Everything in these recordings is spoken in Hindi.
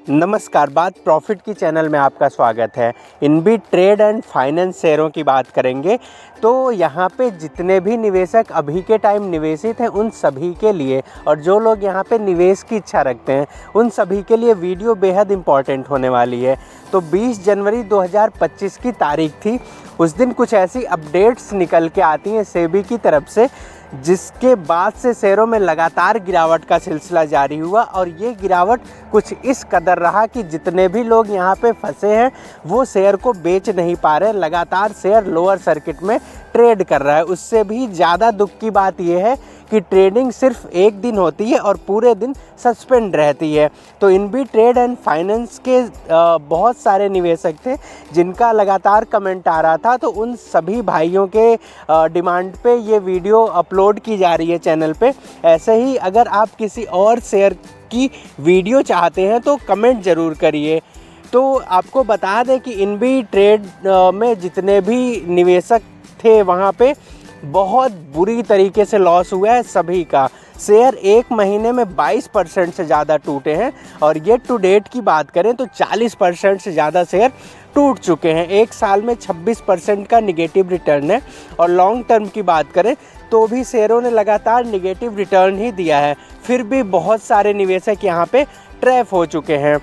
नमस्कार, बात प्रॉफिट की चैनल में आपका स्वागत है। इनबी ट्रेड एंड फाइनेंस शेयरों की बात करेंगे तो यहाँ पे जितने भी निवेशक अभी के टाइम निवेशित हैं उन सभी के लिए और जो लोग यहाँ पे निवेश की इच्छा रखते हैं उन सभी के लिए वीडियो बेहद इम्पॉर्टेंट होने वाली है। तो 20 जनवरी 2025 की तारीख थी। उस दिन कुछ ऐसी अपडेट्स निकल के आती हैं सेबी की तरफ से, जिसके बाद से शेयरों में लगातार गिरावट का सिलसिला जारी हुआ और ये गिरावट कुछ इस कदर रहा कि जितने भी लोग यहाँ पे फंसे हैं वो शेयर को बेच नहीं पा रहे। लगातार शेयर लोअर सर्किट में ट्रेड कर रहा है। उससे भी ज़्यादा दुख की बात यह है कि ट्रेडिंग सिर्फ एक दिन होती है और पूरे दिन सस्पेंड रहती है। तो इनबी ट्रेड एंड फाइनेंस के बहुत सारे निवेशक थे जिनका लगातार कमेंट आ रहा था, तो उन सभी भाइयों के डिमांड पे ये वीडियो अपलोड की जा रही है चैनल पे। ऐसे ही अगर आप किसी और शेयर की वीडियो चाहते हैं तो कमेंट ज़रूर करिए। तो आपको बता दें कि इनबी ट्रेड में जितने भी निवेशक थे वहाँ पे बहुत बुरी तरीके से लॉस हुआ है सभी का। शेयर एक महीने में 22% से ज़्यादा टूटे हैं और ये टू डेट की बात करें तो 40% से ज़्यादा शेयर टूट चुके हैं। एक साल में 26% का निगेटिव रिटर्न है और लॉन्ग टर्म की बात करें तो भी शेयरों ने लगातार निगेटिव रिटर्न ही दिया है। फिर भी बहुत सारे निवेशक यहाँ पे ट्रैप हो चुके हैं।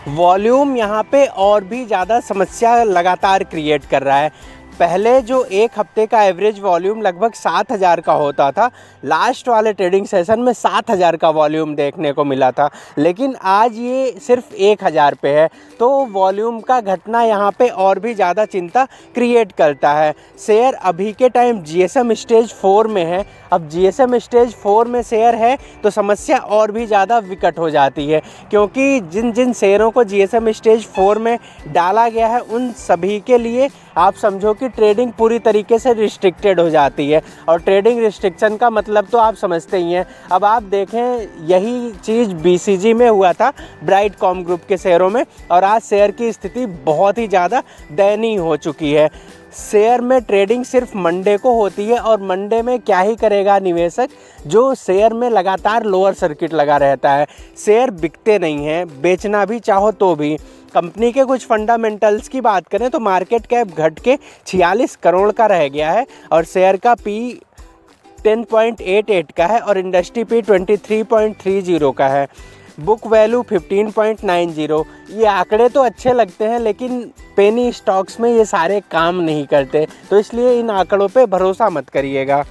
वॉल्यूम यहाँ पे और भी ज़्यादा समस्या लगातार क्रिएट कर रहा है। पहले जो एक हफ्ते का एवरेज वॉल्यूम लगभग 7,000 का होता था, लास्ट वाले ट्रेडिंग सेशन में 7,000 का वॉल्यूम देखने को मिला था, लेकिन आज ये सिर्फ 1,000 पे है। तो वॉल्यूम का घटना यहाँ पे और भी ज़्यादा चिंता क्रिएट करता है। शेयर अभी के टाइम जीएसएम स्टेज 4 में है। अब जीएसएम स्टेज 4 में शेयर है तो समस्या और भी ज़्यादा विकट हो जाती है, क्योंकि जिन जिन शेयरों को जीएसएम स्टेज 4 में डाला गया है उन सभी के लिए आप समझो कि ट्रेडिंग पूरी तरीके से रिस्ट्रिक्टेड हो जाती है। और ट्रेडिंग रिस्ट्रिक्शन का मतलब तो आप समझते ही हैं। अब आप देखें यही चीज़ बीसीजी में हुआ था, ब्राइटकॉम ग्रुप के शेयरों में, और आज शेयर की स्थिति बहुत ही ज़्यादा दयनीय हो चुकी है। शेयर में ट्रेडिंग सिर्फ मंडे को होती है और मंडे में क्या ही करेगा निवेशक जो शेयर में लगातार लोअर सर्किट लगा रहता है। शेयर बिकते नहीं हैं, बेचना भी चाहो तो भी। कंपनी के कुछ फंडामेंटल्स की बात करें तो मार्केट कैप घट के 46 करोड़ का रह गया है और शेयर का पी 10.88 का है और इंडस्ट्री पी 23.30 का है। Book value 15.90। ये आंकड़े तो अच्छे लगते हैं लेकिन पेनी स्टॉक्स में ये सारे काम नहीं करते, तो इसलिए इन आंकड़ों पे भरोसा मत करिएगा।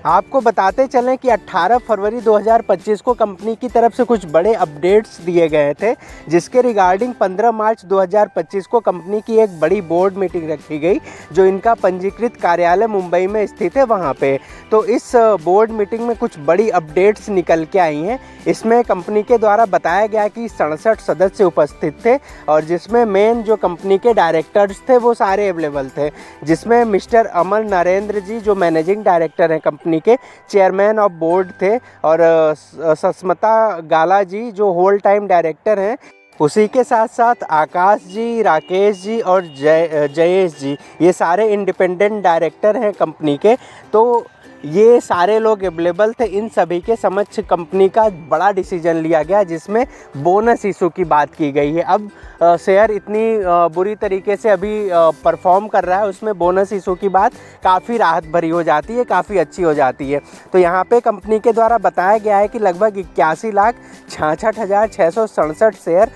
आपको बताते चलें कि 18 फरवरी 2025 को कंपनी की तरफ से कुछ बड़े अपडेट्स दिए गए थे, जिसके रिगार्डिंग 15 मार्च 2025 को कंपनी की एक बड़ी बोर्ड मीटिंग रखी गई जो इनका पंजीकृत कार्यालय मुंबई में स्थित है वहाँ पे। तो इस बोर्ड मीटिंग में कुछ बड़ी अपडेट्स निकल के आई हैं। इसमें कंपनी के द्वारा बताया गया कि 67 सदस्य उपस्थित थे और जिसमें मेन जो कंपनी के डायरेक्टर्स थे वो सारे अवेलेबल थे, जिसमें मिस्टर अमर नरेंद्र जी जो मैनेजिंग डायरेक्टर हैं कंपनी के, चेयरमैन ऑफ बोर्ड थे, और सस्मिता गाला जी जो होल टाइम डायरेक्टर हैं। उसी के साथ साथ आकाश जी, राकेश जी और जयेश जी, ये सारे इंडिपेंडेंट डायरेक्टर हैं कंपनी के। तो ये सारे लोग अवेलेबल थे। इन सभी के समक्ष कंपनी का बड़ा डिसीजन लिया गया जिसमें बोनस इशू की बात की गई है। अब शेयर इतनी बुरी तरीके से अभी परफॉर्म कर रहा है, उसमें बोनस इशू की बात काफ़ी राहत भरी हो जाती है, काफ़ी अच्छी हो जाती है। तो यहाँ पे कंपनी के द्वारा बताया गया है कि लगभग 81,66,667 शेयर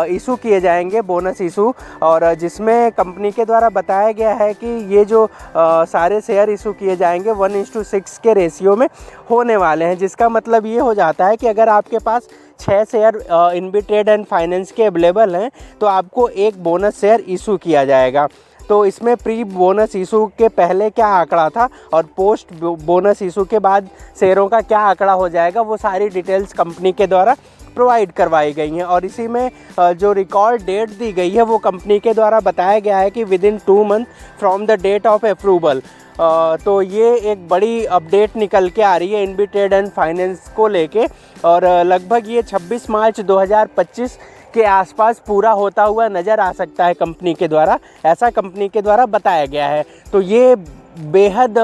इशू किए जाएंगे, बोनस इशू, और जिसमें कंपनी के द्वारा बताया गया है कि ये जो सारे शेयर इशू किए जाएंगे 1:6 के रेशियो में होने वाले हैं, जिसका मतलब ये हो जाता है कि अगर आपके पास 6 शेयर इनबी ट्रेड एंड फाइनेंस के अवेलेबल हैं तो आपको एक बोनस शेयर इशू किया जाएगा। तो इसमें प्री बोनस इशू के पहले क्या आंकड़ा था और पोस्ट बोनस इशू के बाद शेयरों का क्या आंकड़ा हो जाएगा, वो सारी डिटेल्स कंपनी के द्वारा प्रोवाइड करवाई गई हैं। और इसी में जो रिकॉर्ड डेट दी गई है वो कंपनी के द्वारा बताया गया है कि within 2 month from the date of approval. तो ये एक बड़ी अपडेट निकल के आ रही है इनबी ट्रेड एंड फाइनेंस को लेके, और लगभग ये 26 मार्च 2025 के आसपास पूरा होता हुआ नज़र आ सकता है कंपनी के द्वारा, ऐसा कंपनी के द्वारा बताया गया है। तो ये बेहद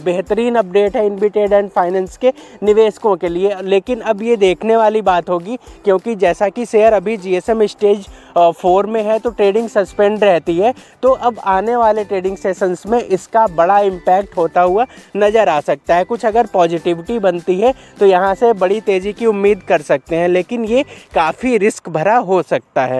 बेहतरीन अपडेट है इनबी ट्रेड एंड फाइनेंस के निवेशकों के लिए। लेकिन अब ये देखने वाली बात होगी, क्योंकि जैसा कि शेयर अभी जीएसएम स्टेज 4 में है तो ट्रेडिंग सस्पेंड रहती है, तो अब आने वाले ट्रेडिंग सेशंस में इसका बड़ा इम्पैक्ट होता हुआ नज़र आ सकता है। कुछ अगर पॉजिटिविटी बनती है तो यहाँ से बड़ी तेज़ी की उम्मीद कर सकते हैं, लेकिन ये काफ़ी रिस्क भरा हो सकता है।